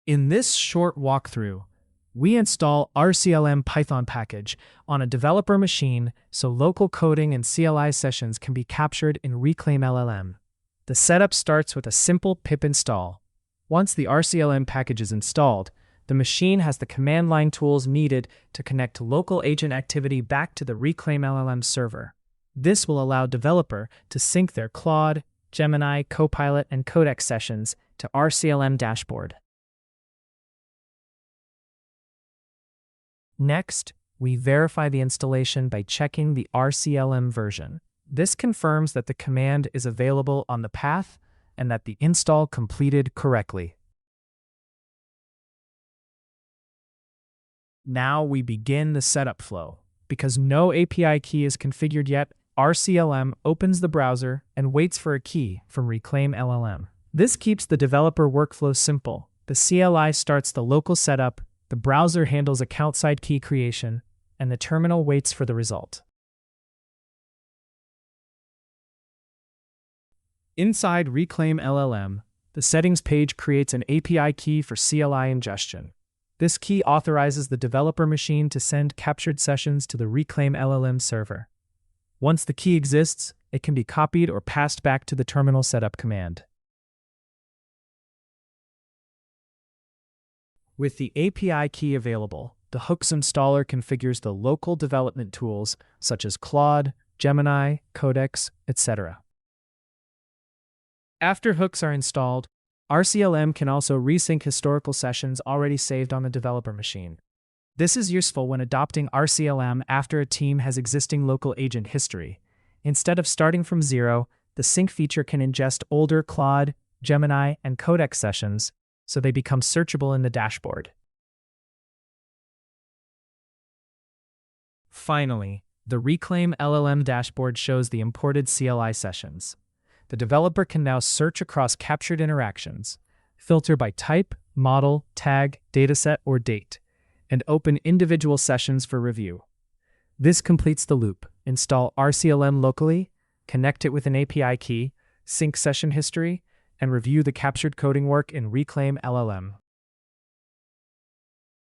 In this short walkthrough, we install RCLM Python package on a developer machine so local coding and CLI sessions can be captured in ReclaimLLM. The setup starts with a simple pip install. Once the RCLM package is installed, the machine has the command line tools needed to connect local agent activity back to the ReclaimLLM server. This will allow developer to sync their Claude, Gemini, Copilot, and Codex sessions to RCLM dashboard. Next, we verify the installation by checking the RCLM version. This confirms that the command is available on the path and that the install completed correctly. Now we begin the setup flow. Because no API key is configured yet, RCLM opens the browser and waits for a key from ReclaimLLM. This keeps the developer workflow simple. The CLI starts the local setup, the browser handles account-side key creation, and the terminal waits for the result. Inside ReclaimLLM, the settings page creates an API key for CLI ingestion. This key authorizes the developer machine to send captured sessions to the ReclaimLLM server. Once the key exists, it can be copied or passed back to the terminal setup command. With the API key available, the hooks installer configures the local development tools such as Claude, Gemini, Codex, etc. After hooks are installed, RCLM can also resync historical sessions already saved on the developer machine. This is useful when adopting RCLM after a team has existing local agent history. Instead of starting from zero, the sync feature can ingest older Claude, Gemini, and Codex sessions so they become searchable in the dashboard. Finally, the ReclaimLLM dashboard shows the imported CLI sessions. The developer can now search across captured interactions, filter by type, model, tag, dataset, or date, and open individual sessions for review. This completes the loop. Install RCLM locally, connect it with an API key, sync session history, and review the captured coding work in ReclaimLLM.